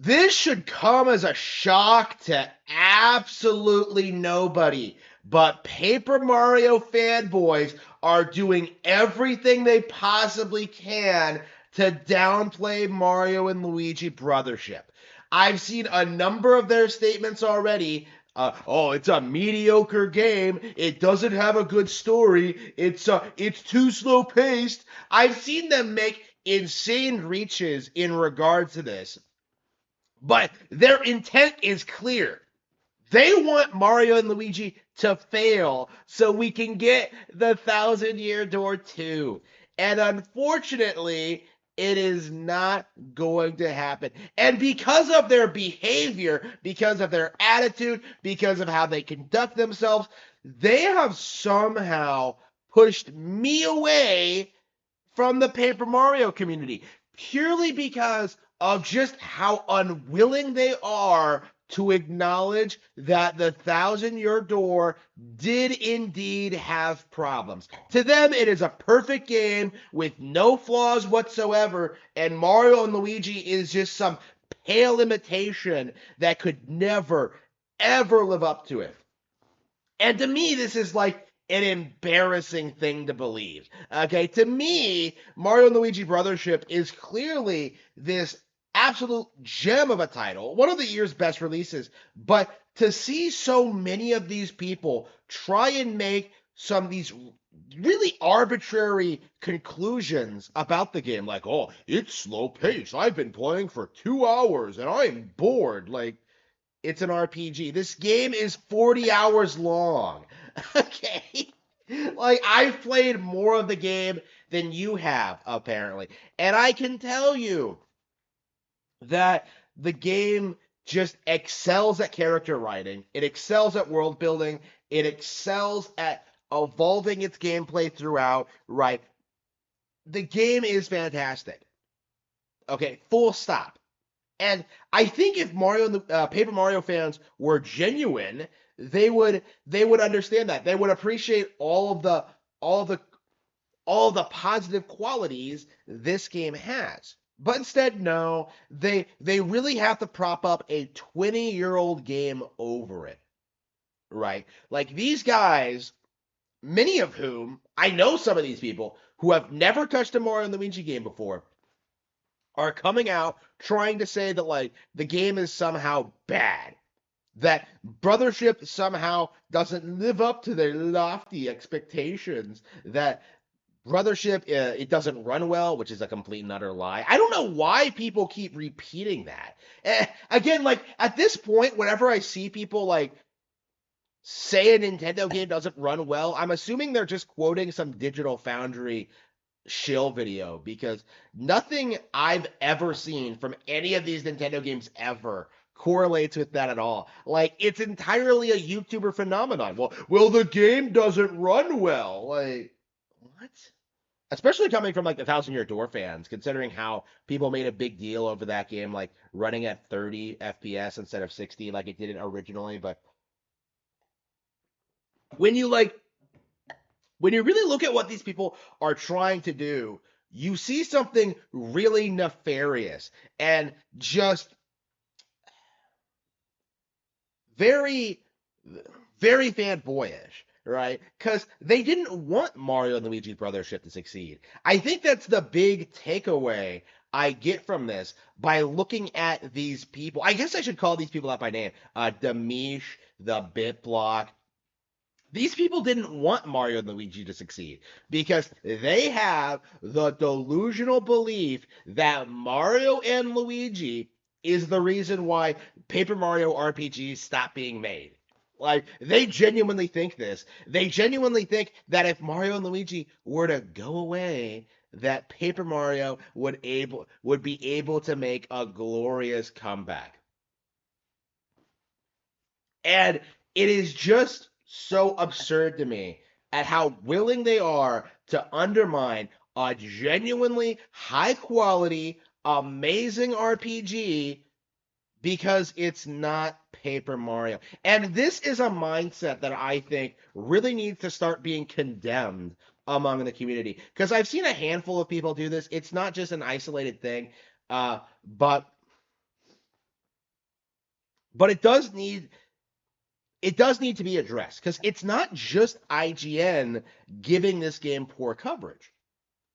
This should come as a shock to absolutely nobody, but Paper Mario fanboys are doing everything they possibly can to downplay Mario and Luigi Brothership. I've seen a number of their statements already. Oh, it's a mediocre game. It doesn't have a good story. It's too slow paced. I've seen them make insane reaches in regards to this. But their intent is clear. They want Mario and Luigi to fail so we can get the Thousand Year Door 2. And unfortunately, it is not going to happen. And because of their behavior, because of their attitude, because of how they conduct themselves, they have somehow pushed me away from the Paper Mario community purely because of just how unwilling they are to acknowledge that the Thousand Year Door did indeed have problems. To them, it is a perfect game with no flaws whatsoever, and Mario and Luigi is just some pale imitation that could never, ever live up to it. And to me, this is like an embarrassing thing to believe. Okay, to me, Mario and Luigi Brothership is clearly this absolute gem of a title, one of the year's best releases. But to see so many of these people try and make some of these really arbitrary conclusions about the game, like, oh, it's slow paced. I've been playing for 2 hours and I'm bored. Like, it's an RPG. This game is 40 hours long. Okay? Like, I've played more of the game than you have, apparently. And I can tell you that the game just excels at character writing, it excels at world building, it excels at evolving its gameplay throughout, right? The game is fantastic. Okay, full stop. And I think if Paper Mario fans were genuine, they would understand that. They would appreciate all of the all of the positive qualities this game has. But instead, no, they really have to prop up a 20-year-old game over it, right? Like these guys, many of whom I know some of these people who have never touched a Mario and Luigi game before are coming out trying to say that like the game is somehow bad, that Brothership somehow doesn't live up to their lofty expectations, that Brothership it doesn't run well, which is a complete and utter lie. I don't know why people keep repeating that. Again, like at this point, whenever I see people like say a Nintendo game doesn't run well, I'm assuming they're just quoting some Digital Foundry shill video because nothing I've ever seen from any of these Nintendo games ever correlates with that at all. Like it's entirely a YouTuber phenomenon. Well, the game doesn't run well. Like what? Especially coming from like the Thousand Year Door fans, considering how people made a big deal over that game, like running at 30 FPS instead of 60, like it did it originally. But when you like when you really look at what these people are trying to do, you see something really nefarious and just very, very fanboyish, right? Because they didn't want Mario and Luigi's Brothership to succeed. I think that's the big takeaway I get from this by looking at these people. I guess I should call these people out by name. Demish, the BitBlock, these people didn't want Mario and Luigi to succeed because they have the delusional belief that Mario and Luigi is the reason why Paper Mario RPGs stopped being made. Like they genuinely think this. They genuinely think that if Mario and Luigi were to go away, that Paper Mario would be able to make a glorious comeback. And it is just so absurd to me at how willing they are to undermine a genuinely high quality, amazing RPG because it's not Paper Mario. And this is a mindset that I think really needs to start being condemned among the community. Because I've seen a handful of people do this. It's not just an isolated thing. But But it does need to be addressed because it's not just IGN giving this game poor coverage.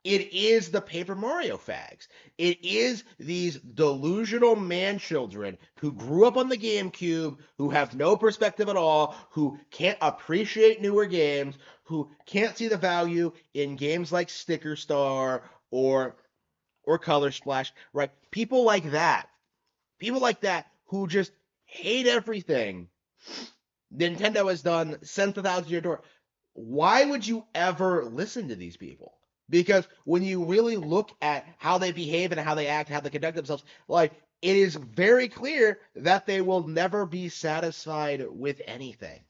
It is the Paper Mario fags. It is these delusional man children who grew up on the GameCube, who have no perspective at all, who can't appreciate newer games, who can't see the value in games like Sticker Star or Color Splash, right? People like that. People like that who just hate everything Nintendo has done since the Thousand Year Door. Why would you ever listen to these people? Because when you really look at how they behave and how they act, how they conduct themselves, like it is very clear that they will never be satisfied with anything.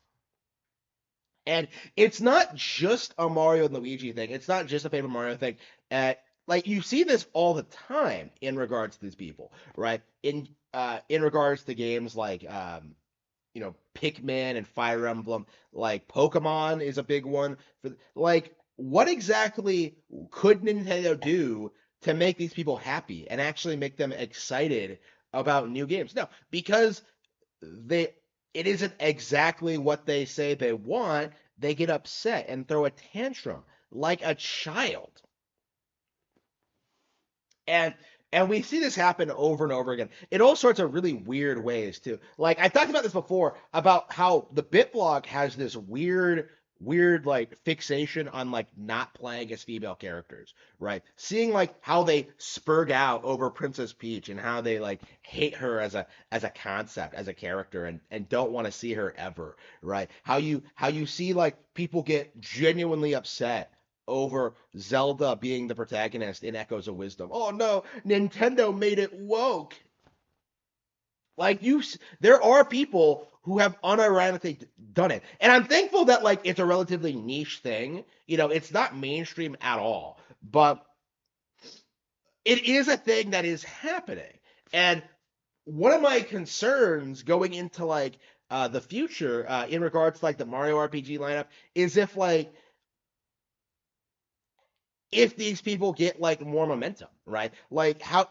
And it's not just a Mario and Luigi thing. It's not just a Paper Mario thing. Uh, like you see this all the time in regards to these people, right? In regards to games like Pikmin and Fire Emblem, like Pokemon is a big one for like what exactly could Nintendo do to make these people happy and actually make them excited about new games? No, because they it isn't exactly what they say they want, they get upset and throw a tantrum like a child. And and we see this happen over and over again in all sorts of really weird ways too. Like I talked about this before about how the BitBlog has this weird like fixation on like not playing as female characters, right? Seeing like how they spurg out over Princess Peach and how they like hate her as a concept, as a character and don't want to see her ever, right? How you see like people get genuinely upset over Zelda being the protagonist in Echoes of Wisdom. Oh no, Nintendo made it woke. Like there are people who have unironically done it, and I'm thankful that like it's a relatively niche thing. It's not mainstream at all, but it is a thing that is happening. And one of my concerns going into like the future in regards to like the Mario RPG lineup is if these people get like more momentum, right? Like how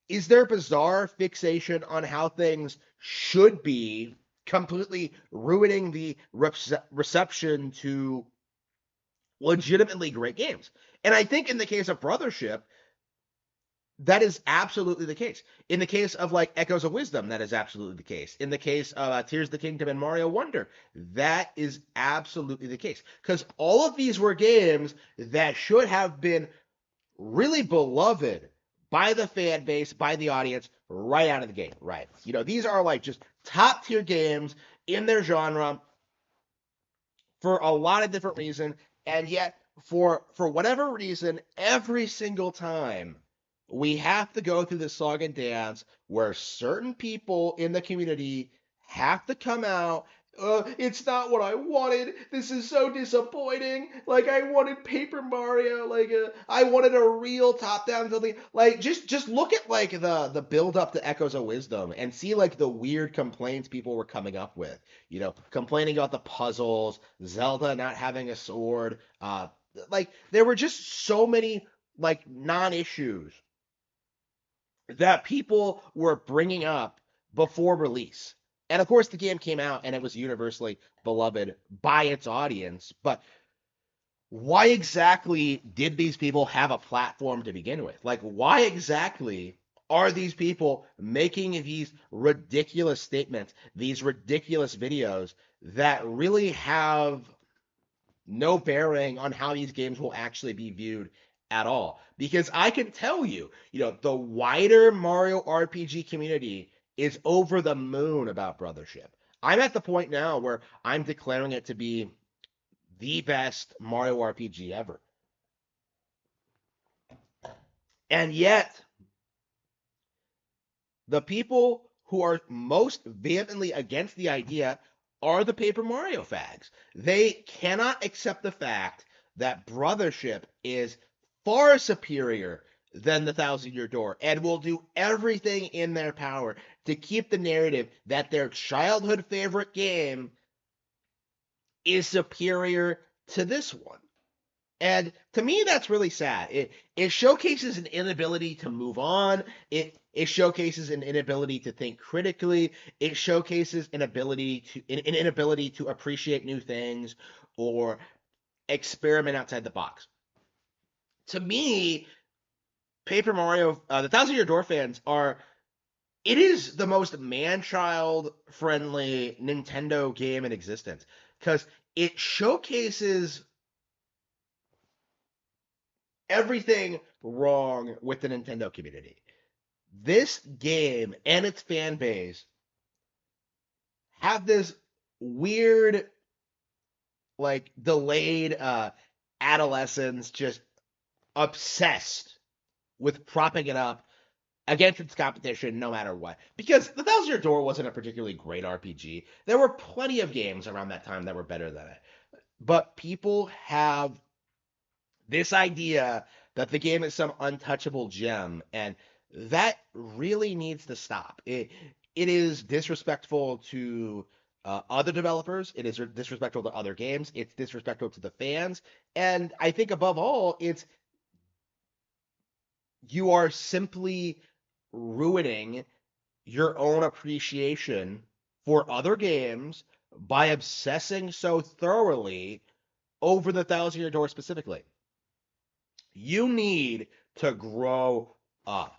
is there bizarre fixation on how things should be completely ruining the reception to legitimately great games? And I think in the case of Brothership, that is absolutely the case. In the case of like Echoes of Wisdom, that is absolutely the case. In the case of Tears of the Kingdom and Mario Wonder, that is absolutely the case. Because all of these were games that should have been really beloved by the fan base, by the audience, right out of the gate. Right. These are like just top tier games in their genre for a lot of different reasons, and yet for whatever reason, every single time we have to go through this song and dance where certain people in the community have to come out. It's not what I wanted. This is so disappointing. Like I wanted Paper Mario. Like I wanted a real top-down building. Like just look at like the build up to Echoes of Wisdom and see like the weird complaints people were coming up with. Complaining about the puzzles, Zelda not having a sword. Like there were just so many like non-issues that people were bringing up before release. And of course, the game came out and it was universally beloved by its audience. But why exactly did these people have a platform to begin with? Like, why exactly are these people making these ridiculous statements, these ridiculous videos that really have no bearing on how these games will actually be viewed at all? Because I can tell you, the wider Mario RPG community is over the moon about Brothership. I'm at the point now where I'm declaring it to be the best Mario RPG ever. And yet, the people who are most vehemently against the idea are the Paper Mario fags. They cannot accept the fact that Brothership is far superior than the Thousand Year Door and will do everything in their power to keep the narrative that their childhood favorite game is superior to this one. And to me, that's really sad. It showcases an inability to move on. It showcases an inability to think critically. It showcases an inability to appreciate new things or experiment outside the box. To me, Paper Mario, the Thousand Year Door fans are. It is the most man-child friendly Nintendo game in existence because it showcases everything wrong with the Nintendo community. This game and its fan base have this weird, like, delayed adolescence, just obsessed with propping it up against its competition no matter what. Because The Thousand Year Door wasn't a particularly great RPG. There were plenty of games around that time that were better than it. But people have this idea that the game is some untouchable gem, and that really needs to stop. It is disrespectful to other developers. It is disrespectful to other games. It's disrespectful to the fans, and I think above all, it's you are simply ruining your own appreciation for other games by obsessing so thoroughly over the Thousand Year Door specifically. You need to grow up.